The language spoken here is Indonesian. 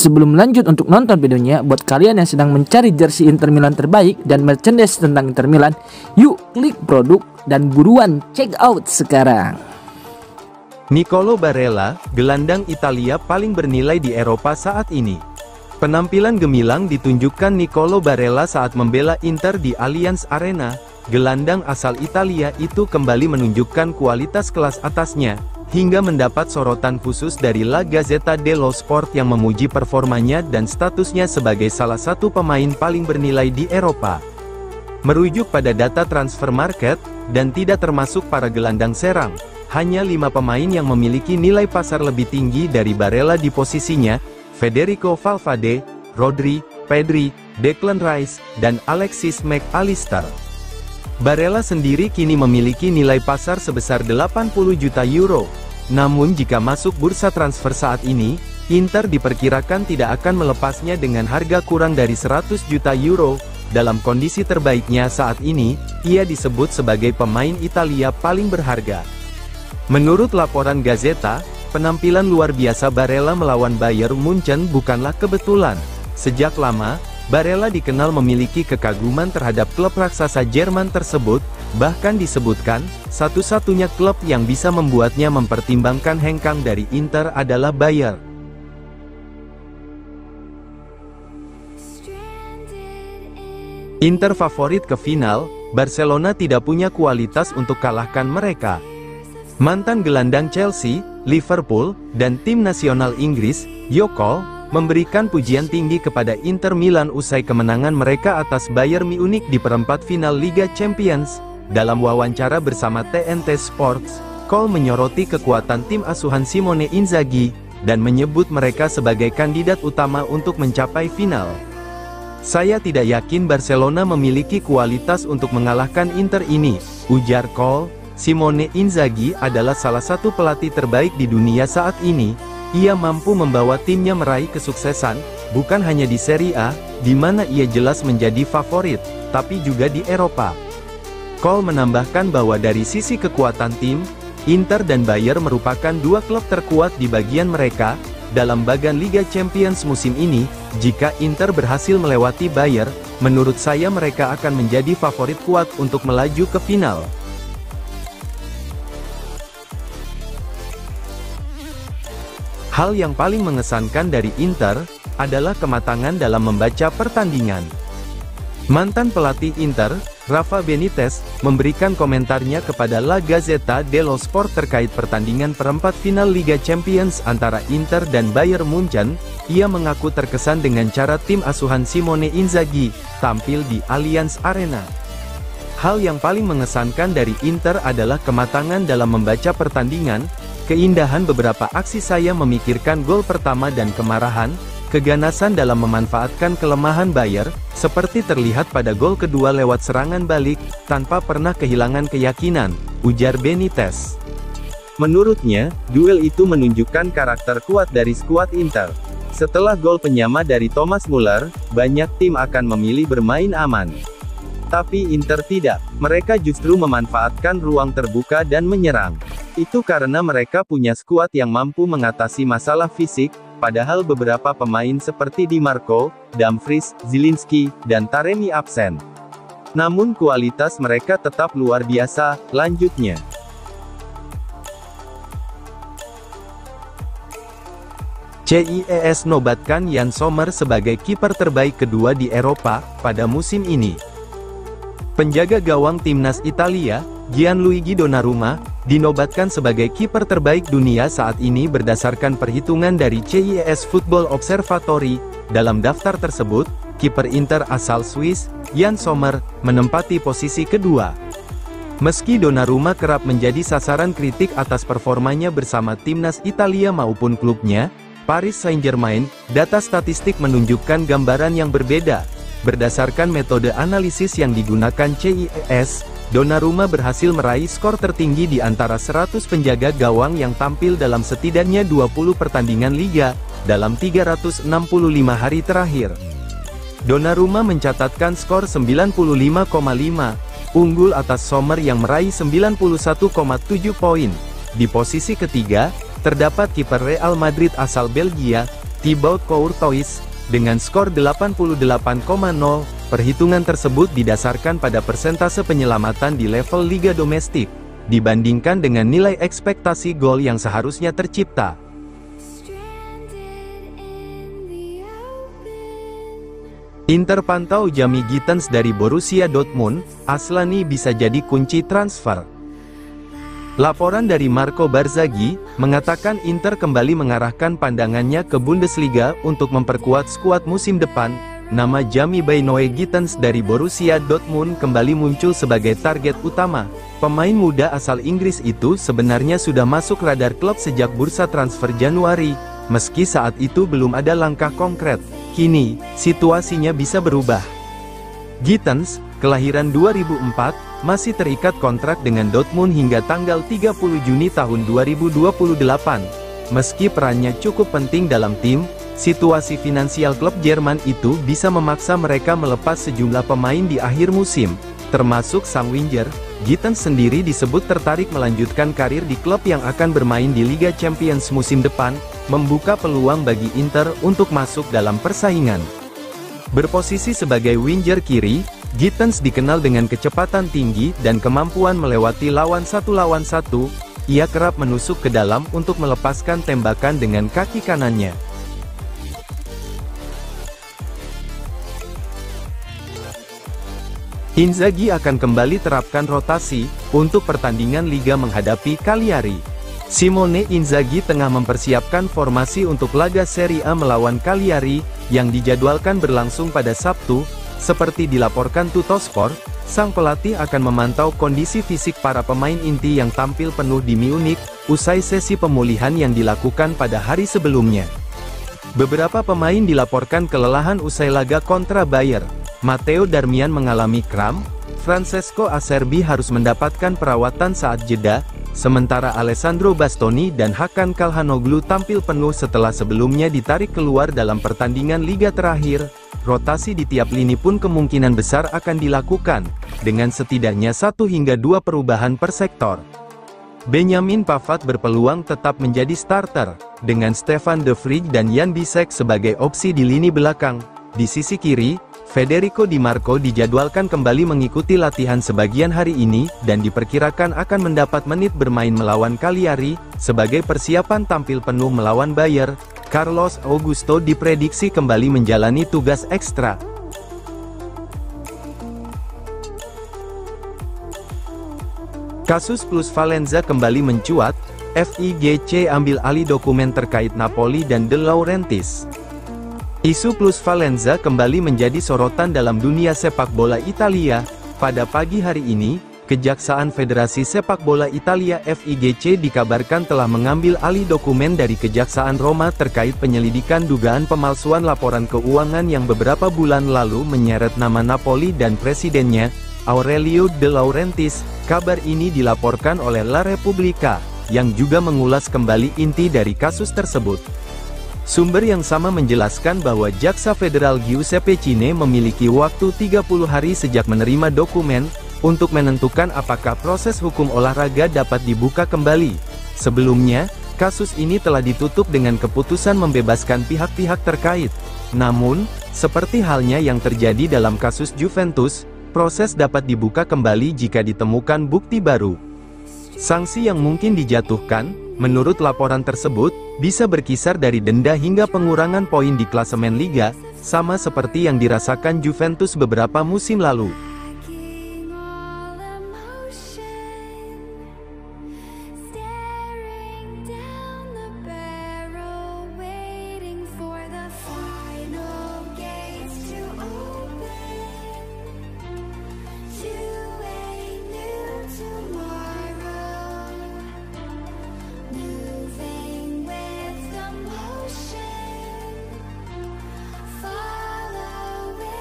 Sebelum lanjut untuk nonton videonya, buat kalian yang sedang mencari jersey Inter Milan terbaik dan merchandise tentang Inter Milan, yuk klik produk dan buruan check out sekarang. Nicolo Barella, gelandang Italia paling bernilai di Eropa saat ini. Penampilan gemilang ditunjukkan Nicolo Barella saat membela Inter di Allianz Arena. Gelandang asal Italia itu kembali menunjukkan kualitas kelas atasnya, hingga mendapat sorotan khusus dari La Gazzetta dello Sport yang memuji performanya dan statusnya sebagai salah satu pemain paling bernilai di Eropa. Merujuk pada data transfer market, dan tidak termasuk para gelandang serang, hanya 5 pemain yang memiliki nilai pasar lebih tinggi dari Barella di posisinya: Federico Valverde, Rodri, Pedri, Declan Rice, dan Alexis Mac Allister. Barella sendiri kini memiliki nilai pasar sebesar 80 juta euro. Namun jika masuk bursa transfer saat ini, Inter diperkirakan tidak akan melepasnya dengan harga kurang dari 100 juta euro. Dalam kondisi terbaiknya saat ini, ia disebut sebagai pemain Italia paling berharga. Menurut laporan Gazzetta, penampilan luar biasa Barella melawan Bayern Munchen bukanlah kebetulan. Sejak lama, Barella dikenal memiliki kekaguman terhadap klub raksasa Jerman tersebut, bahkan disebutkan, satu-satunya klub yang bisa membuatnya mempertimbangkan hengkang dari Inter adalah Bayern. Inter favorit ke final, Barcelona tidak punya kualitas untuk kalahkan mereka. Mantan gelandang Chelsea, Liverpool, dan tim nasional Inggris, Jo Cole, memberikan pujian tinggi kepada Inter Milan usai kemenangan mereka atas Bayern Munich di perempat final Liga Champions. Dalam wawancara bersama TNT Sports, Cole menyoroti kekuatan tim asuhan Simone Inzaghi, dan menyebut mereka sebagai kandidat utama untuk mencapai final. "Saya tidak yakin Barcelona memiliki kualitas untuk mengalahkan Inter ini," ujar Cole. "Simone Inzaghi adalah salah satu pelatih terbaik di dunia saat ini. Ia mampu membawa timnya meraih kesuksesan, bukan hanya di Serie A, di mana ia jelas menjadi favorit, tapi juga di Eropa." Cole menambahkan bahwa dari sisi kekuatan tim, Inter dan Bayern merupakan dua klub terkuat di bagian mereka. Dalam bagan Liga Champions musim ini, jika Inter berhasil melewati Bayern, menurut saya mereka akan menjadi favorit kuat untuk melaju ke final. Hal yang paling mengesankan dari Inter, adalah kematangan dalam membaca pertandingan. Mantan pelatih Inter, Rafa Benitez, memberikan komentarnya kepada La Gazzetta dello Sport terkait pertandingan perempat final Liga Champions antara Inter dan Bayern Munchen. Ia mengaku terkesan dengan cara tim asuhan Simone Inzaghi tampil di Allianz Arena. Hal yang paling mengesankan dari Inter adalah kematangan dalam membaca pertandingan, keindahan beberapa aksi, saya memikirkan gol pertama dan kemarahan, keganasan dalam memanfaatkan kelemahan Bayern, seperti terlihat pada gol kedua lewat serangan balik, tanpa pernah kehilangan keyakinan, ujar Benitez. Menurutnya, duel itu menunjukkan karakter kuat dari skuad Inter. Setelah gol penyama dari Thomas Muller, banyak tim akan memilih bermain aman. Tapi Inter tidak, mereka justru memanfaatkan ruang terbuka dan menyerang. Itu karena mereka punya skuad yang mampu mengatasi masalah fisik, padahal beberapa pemain seperti Di Marco, Dumfries, Zielinski, dan Taremi absen. Namun kualitas mereka tetap luar biasa, lanjutnya. CIES nobatkan Yann Sommer sebagai kiper terbaik kedua di Eropa, pada musim ini. Penjaga gawang timnas Italia, Gianluigi Donnarumma, dinobatkan sebagai kiper terbaik dunia saat ini berdasarkan perhitungan dari CIES Football Observatory. Dalam daftar tersebut, kiper Inter asal Swiss, Yann Sommer, menempati posisi kedua. Meski Donnarumma kerap menjadi sasaran kritik atas performanya bersama timnas Italia maupun klubnya, Paris Saint-Germain, data statistik menunjukkan gambaran yang berbeda. Berdasarkan metode analisis yang digunakan CIES, Donnarumma berhasil meraih skor tertinggi di antara 100 penjaga gawang yang tampil dalam setidaknya 20 pertandingan liga, dalam 365 hari terakhir. Donnarumma mencatatkan skor 95,5, unggul atas Sommer yang meraih 91,7 poin. Di posisi ketiga, terdapat kiper Real Madrid asal Belgia, Thibaut Courtois, dengan skor 88,0. Perhitungan tersebut didasarkan pada persentase penyelamatan di level liga domestik, dibandingkan dengan nilai ekspektasi gol yang seharusnya tercipta. Inter pantau Jamie Gittens dari Borussia Dortmund, Aslani bisa jadi kunci transfer. Laporan dari Marco Barzaghi, mengatakan Inter kembali mengarahkan pandangannya ke Bundesliga untuk memperkuat skuad musim depan. Nama Jamie Gittens dari Borussia Dortmund kembali muncul sebagai target utama. Pemain muda asal Inggris itu sebenarnya sudah masuk radar klub sejak bursa transfer Januari, meski saat itu belum ada langkah konkret. Kini, situasinya bisa berubah. Gittens, kelahiran 2004, masih terikat kontrak dengan Dortmund hingga tanggal 30 Juni tahun 2028. Meski perannya cukup penting dalam tim, situasi finansial klub Jerman itu bisa memaksa mereka melepas sejumlah pemain di akhir musim, termasuk sang winger. Gittens sendiri disebut tertarik melanjutkan karir di klub yang akan bermain di Liga Champions musim depan, membuka peluang bagi Inter untuk masuk dalam persaingan. Berposisi sebagai winger kiri, Gittens dikenal dengan kecepatan tinggi dan kemampuan melewati lawan satu. Ia kerap menusuk ke dalam untuk melepaskan tembakan dengan kaki kanannya. Inzaghi akan kembali terapkan rotasi untuk pertandingan liga menghadapi Cagliari. Simone Inzaghi tengah mempersiapkan formasi untuk laga Serie A melawan Cagliari yang dijadwalkan berlangsung pada Sabtu. Seperti dilaporkan Tuttosport, sang pelatih akan memantau kondisi fisik para pemain inti yang tampil penuh di Munich usai sesi pemulihan yang dilakukan pada hari sebelumnya. Beberapa pemain dilaporkan kelelahan usai laga kontra Bayer. Matteo Darmian mengalami kram, Francesco Acerbi harus mendapatkan perawatan saat jeda, sementara Alessandro Bastoni dan Hakan Calhanoglu tampil penuh setelah sebelumnya ditarik keluar dalam pertandingan liga terakhir. Rotasi di tiap lini pun kemungkinan besar akan dilakukan, dengan setidaknya 1 hingga 2 perubahan per sektor. Benjamin Pavard berpeluang tetap menjadi starter, dengan Stefan de Vrij dan Jan Bisek sebagai opsi di lini belakang. Di sisi kiri, Federico Di Marco dijadwalkan kembali mengikuti latihan sebagian hari ini, dan diperkirakan akan mendapat menit bermain melawan Cagliari, sebagai persiapan tampil penuh melawan Bayer. Carlos Augusto diprediksi kembali menjalani tugas ekstra. Kasus Plusvalenza kembali mencuat, FIGC ambil alih dokumen terkait Napoli dan De Laurentiis. Isu Plusvalenza kembali menjadi sorotan dalam dunia sepak bola Italia. Pada pagi hari ini, Kejaksaan Federasi Sepak Bola Italia FIGC dikabarkan telah mengambil alih dokumen dari Kejaksaan Roma terkait penyelidikan dugaan pemalsuan laporan keuangan yang beberapa bulan lalu menyeret nama Napoli dan presidennya, Aurelio De Laurentiis. Kabar ini dilaporkan oleh La Repubblica, yang juga mengulas kembali inti dari kasus tersebut. Sumber yang sama menjelaskan bahwa Jaksa Federal Giuseppe Cine memiliki waktu 30 hari sejak menerima dokumen, untuk menentukan apakah proses hukum olahraga dapat dibuka kembali. Sebelumnya, kasus ini telah ditutup dengan keputusan membebaskan pihak-pihak terkait. Namun, seperti halnya yang terjadi dalam kasus Juventus, proses dapat dibuka kembali jika ditemukan bukti baru. Sanksi yang mungkin dijatuhkan, menurut laporan tersebut, bisa berkisar dari denda hingga pengurangan poin di klasemen liga, sama seperti yang dirasakan Juventus beberapa musim lalu.